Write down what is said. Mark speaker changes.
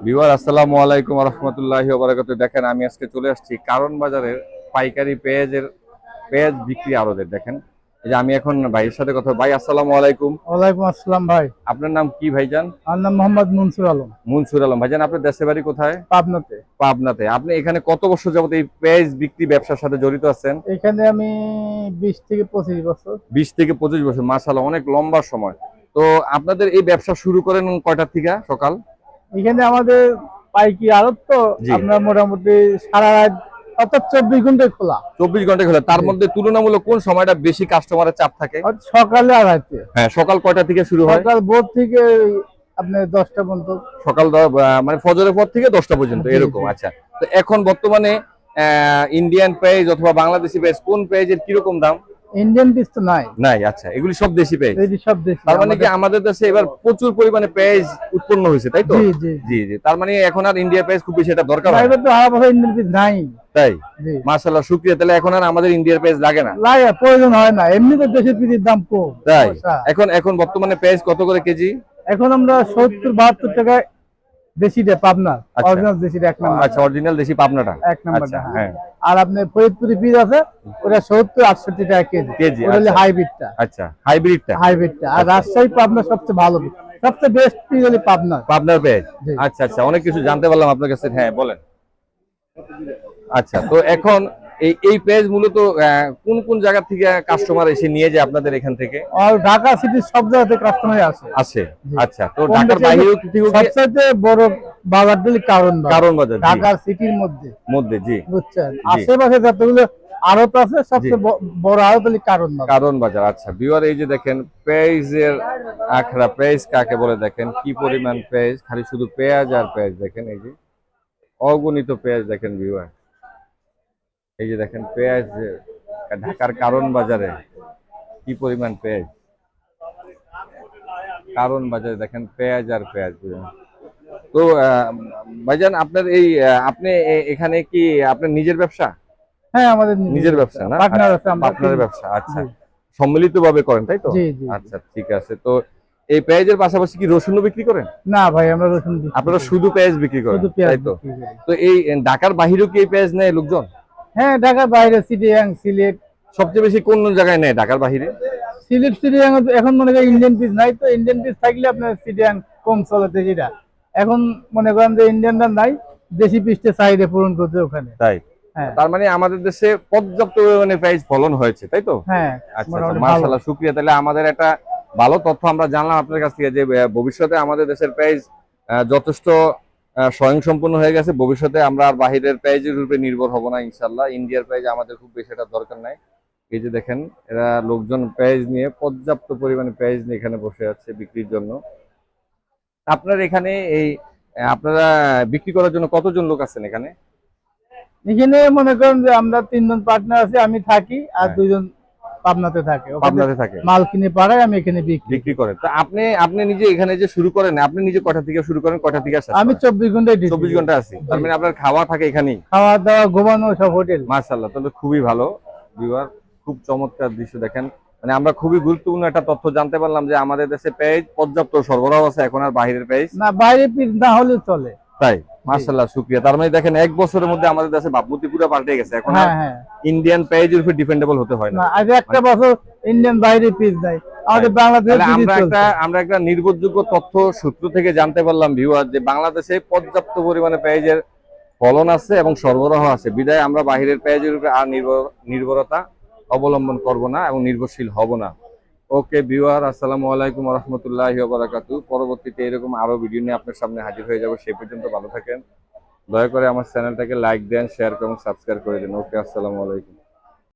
Speaker 1: Viewer আসসালামু আলাইকুম ওয়া রাহমাতুল্লাহি ওয়া বারাকাতুহু। দেখেন আমি আজকে চলে আসছি কারণ বাজারের পাইকারি পেঁয়াজ বিক্রি আড়তে। দেখেন এই যে আমি এখন ভাইয়ের সাথে কথা। ভাই আসসালামু আলাইকুম।
Speaker 2: ওয়ালাইকুম আসসালাম ভাই।
Speaker 1: আপনার নাম কি ভাইজান?
Speaker 2: আমার নাম মোহাম্মদ মুনসুর আলম।
Speaker 1: মনসুর আলম। ভাইজান আপনার দেশের বাড়ি কোথায়?
Speaker 2: পাবনাতে।
Speaker 1: পাবনাতে। আপনি এখানে কত বছর যাবত এই পেঁয়াজ বিক্রি ব্যবসার সাথে জড়িত আছেন?
Speaker 2: এখানে আমি 20 থেকে 25 বছর।
Speaker 1: 20 থেকে 25 বছর, মাশাআল্লাহ, অনেক লম্বা সময়। তো আপনাদের এই ব্যবসা শুরু করেন কয়টার থেকে সকাল?
Speaker 2: এখানে আমাদের পাইকি আড়ত তো
Speaker 1: জি।
Speaker 2: আপনার মোটামুটি সারা রাত অর্থাৎ 24 ঘন্টায় খোলা।
Speaker 1: 24 ঘন্টা খোলা। তার
Speaker 2: জি।
Speaker 1: মধ্যে তুলনামূলক কোন সময়টা বেশি কাস্টমারের চাপ থাকে?
Speaker 2: সকালে আর রাতে।
Speaker 1: হ্যাঁ, সকাল কয়টা থেকে শুরু হয়?
Speaker 2: সকাল ভোর থেকে আপনার 10টা পর্যন্ত।
Speaker 1: সকাল মানে ফজরের পর থেকে 10টা পর্যন্ত
Speaker 2: জি
Speaker 1: এরকম।
Speaker 2: জি।
Speaker 1: আচ্ছা, তো এখন বর্তমানে ইন্ডিয়ান পেঁয়াজ অথবা বাংলাদেশি পেঁয়াজ কোন পেঁয়াজের কিরকম দাম?
Speaker 2: ইন্ডিয়ান পিস তো নাই।
Speaker 1: নাই, আচ্ছা, এগুলি সব দেশি পেঁয়াজ।
Speaker 2: এই যে সব দেশি
Speaker 1: তার মানে কি
Speaker 2: আমাদের।
Speaker 1: আমাদের দেশে এবার প্রচুর পরিমাণে পেঁয়াজ উৎপন্ন হয়েছে, তাই তো?
Speaker 2: জি জি
Speaker 1: জি জি। তার মানে এখন আর ইন্ডিয়া পেঁয়াজ খুব বেশি এটা দরকার
Speaker 2: না,
Speaker 1: হয় না।
Speaker 2: এবার তো হারা বছর ইন্ডিয়ান পিস নাই।
Speaker 1: তাই?
Speaker 2: জি।
Speaker 1: মাশাআল্লাহ, শুকরিয়া। তাহলে এখন আর আমাদের ইন্ডিয়ার পেঁয়াজ লাগে না।
Speaker 2: লাগে, প্রয়োজন হয় না, এমনি তো দেশের পিসের দাম কম।
Speaker 1: তাই?
Speaker 2: সমস্যা।
Speaker 1: এখন বর্তমানে পেঁয়াজ কত করে কেজি?
Speaker 2: এখন আমরা 70-72 টাকায় দেশিটা পাবনা।
Speaker 1: আচ্ছা
Speaker 2: অরিজিনাল দেশিটা এক নাম্বার।
Speaker 1: আচ্ছা, অরিজিনাল দেশি পাবনাটা।
Speaker 2: এক নাম্বারটা,
Speaker 1: আচ্ছা,
Speaker 2: হ্যাঁ।
Speaker 1: হ্যাঁ।
Speaker 2: আর আপনার ফরিদপুরি বীজ আছে, ওটা 70-68 টাকা কেজি।
Speaker 1: কেজি,
Speaker 2: ওটা হলো
Speaker 1: আচ্ছা।
Speaker 2: হাইব্রিডটা।
Speaker 1: আচ্ছা, হাইব্রিডটা।
Speaker 2: হাইব্রিডটা। আর
Speaker 1: আচ্ছা।
Speaker 2: রাজশাহী পাবনা সবচেয়ে ভালো বীজ। সবচেয়ে বেস্ট বীজ হলো পাবনা।
Speaker 1: পাবনার পেঁয়াজ।
Speaker 2: জি।
Speaker 1: আচ্ছা আচ্ছা, অনেক কিছু জানতে পারলাম আপনার কাছে। হ্যাঁ, বলেন। আচ্ছা, তো এখন এই পেঁয়াজ মূলত কোন কোন জায়গা থেকে কাস্টমার এসে নিয়ে যায় আপনাদের এখান থেকে?
Speaker 2: আর ঢাকা সিটির সব জায়গাতে কাস্টমার আসে।
Speaker 1: আসে।
Speaker 2: জি।
Speaker 1: আচ্ছা, তো
Speaker 2: কম
Speaker 1: ঢাকার
Speaker 2: বেশি
Speaker 1: বাইরেও কি
Speaker 2: সবচাইতে বড় বাজার দিলে কারণ
Speaker 1: কারণ বাজার? জি।
Speaker 2: ঢাকার সিটির মধ্যে।
Speaker 1: মধ্যে, জি।
Speaker 2: বুঝছেন,
Speaker 1: জি
Speaker 2: আশেপাশে যতগুলো আড়ত আছে
Speaker 1: জি।
Speaker 2: সবচেয়ে বড় আড়ত হলো কারণ বাজার।
Speaker 1: কারণ বাজার। আচ্ছা ভিউয়ার, এই যে দেখেন পেঁয়াজের আখড়া। পেঁয়াজ কাকে বলে দেখেন কি পরিমাণ পেঁয়াজ, খালি শুধু পেঁয়াজ আর পেঁয়াজ। দেখেন এই যে অগণিত পেঁয়াজ। দেখেন ভিউয়ার, এই যে দেখেন পেঁয়াজ ঢাকার কারণ বাজারে কি পরিমাণ পেঁয়াজ। কারণ বাজারে দেখেন পেঁয়াজ আর পেঁয়াজ। তো ভাইজান আপনার আপনি এখানে কি আপনার নিজের ব্যবসা?
Speaker 2: হ্যাঁ, আমাদের
Speaker 1: নিজের ব্যবসা না?
Speaker 2: পার্টনার আছে আমরা।
Speaker 1: আপনার ব্যবসা, আচ্ছা।
Speaker 2: জি
Speaker 1: সম্মিলিত ভাবে করেন, তাই তো?
Speaker 2: জি জি।
Speaker 1: আচ্ছা, ঠিক আছে। তো এই পেঁয়াজের পাশাপাশি কি রসুনও বিক্রি করেন?
Speaker 2: না ভাই, আমরা রসুন বিক্রি
Speaker 1: আপনারা
Speaker 2: করি।
Speaker 1: শুধু পেঁয়াজ বিক্রি করেন,
Speaker 2: শুধু পেঁয়াজ
Speaker 1: তাই তো?
Speaker 2: বিক্রি করি।
Speaker 1: তো এই ঢাকার বাহিরেও কি এই পেঁয়াজ নেয় লোকজন?
Speaker 2: হ্যাঁ, ঢাকার বাইরে চিটিয়াং, সিলেট।
Speaker 1: সবচেয়ে বেশি কোন জায়গায় নেয় ঢাকার বাহিরে?
Speaker 2: সিলেট চিটিয়াং এখন মনে করেন ইন্ডিয়ান পিস নাই, তো ইন্ডিয়ান পিস থাকলে আপনার চিটিয়াং কম চলে দেশিটা। এখন মনে করেন যে ইন্ডিয়ানটা নাই, দেশি পিসটা চাহিদা পূরণ করতে ওখানে।
Speaker 1: তাই?
Speaker 2: হ্যাঁ
Speaker 1: তার মানে আমাদের দেশে পর্যাপ্ত পরিমাণে পেঁয়াজ ফলন হয়েছে, তাই তো?
Speaker 2: হ্যাঁ।
Speaker 1: আচ্ছা আচ্ছা,
Speaker 2: মোটামুটি ভালো।
Speaker 1: মাশাআল্লাহ, শুকরিয়া। তাহলে আমাদের একটা ভালো তথ্য আমরা জানলাম আপনার কাছ থেকে যে ভবিষ্যতে আমাদের দেশের পেঁয়াজ যথেষ্ট স্বয়ংসম্পূর্ণ হয়ে গেছে। ভবিষ্যতে আমরা আর বাহিরের পেঁয়াজের উপরে নির্ভর হব না ইনশাল্লাহ। ইন্ডিয়ার পেঁয়াজ আমাদের খুব বেশি একটা দরকার নাই। এই যে দেখেন এরা লোকজন পেঁয়াজ নিয়ে, পর্যাপ্ত পরিমাণে পেঁয়াজ নিয়ে এখানে বসে আছে বিক্রির জন্য। আপনার এখানে আপনারা বিক্রি করার জন্য কতজন লোক আছেন এখানে?
Speaker 2: এখানে মনে করেন যে আমরা 3জন পার্টনার আছি, আমি থাকি আর
Speaker 1: হ্যাঁ।
Speaker 2: 2জন পাবনাতে থাকে। ওখানে
Speaker 1: পাবনাতে থাকে,
Speaker 2: মাল কিনে পাড়ায়, আমি এখানে বিক্রি।
Speaker 1: বিক্রি করেন। তো আপনি নিজে এখানে যে শুরু করেন, আপনি নিজে কয়টা থেকে শুরু করেন, কয়টা থেকে শেষ
Speaker 2: আমি
Speaker 1: করেন?
Speaker 2: 24 ঘন্টায়
Speaker 1: 24 ঘন্টা আছি। তার মানে আপনার খাওয়া থাকে এখানেই?
Speaker 2: খাওয়া দাওয়া ঘুমানো সব হোটেল।
Speaker 1: মাশাআল্লাহ, তাহলে খুবই ভালো। ভিউয়ার, খুব চমৎকার দৃশ্য দেখেন। মানে আমরা খুবই গুরুত্বপূর্ণ একটা তথ্য জানতে পারলাম যে আমাদের দেশে পেঁয়াজ পর্যাপ্ত সরবরাহ আছে, এখন আর বাহিরের পেঁয়াজ
Speaker 2: না, বাইরে পিস না হলেও চলে।
Speaker 1: তাই? মাশাআল্লাহ, শুকরিয়া। তার মানে দেখেন 1 বছরের মধ্যে আমাদের দেশে ভাবমূর্তি পুরো পাল্টে গেছে। এখন আর
Speaker 2: হ্যাঁ হ্যাঁ।
Speaker 1: ইন্ডিয়ান পেঁয়াজের উপর ডিপেন্ডেবল হতে হয় না।
Speaker 2: না, আজ একটা বছর ইন্ডিয়ান বাইরে পিস নাই, আমাদের বাংলাদেশে
Speaker 1: তাহলে আমরা একটা নির্ভরযোগ্য তথ্য সূত্র থেকে জানতে পারলাম ভিউয়ার যে বাংলাদেশে পর্যাপ্ত পরিমাণে পেঁয়াজের ফলন আছে এবং সরবরাহ আছে, বিধায় আমরা বাহিরের পেঁয়াজের উপরে আর নির্ভরতা অবলম্বন করব না এবং নির্ভরশীল হব না। ওকে ভিউয়ার, আসসালামু আলাইকুম ওয়া রাহমাতুল্লাহি ওয়া বারাকাতুহু। পরবর্তীতে এরকম আরো ভিডিও নিয়ে আপনার সামনে হাজির হয়ে যাব। সেই পর্যন্ত ভালো থাকেন। দয়া করে আমার চ্যানেলটাকে লাইক দেন, শেয়ার এবং সাবস্ক্রাইব করে দিন। ওকে, আসসালামু আলাইকুম।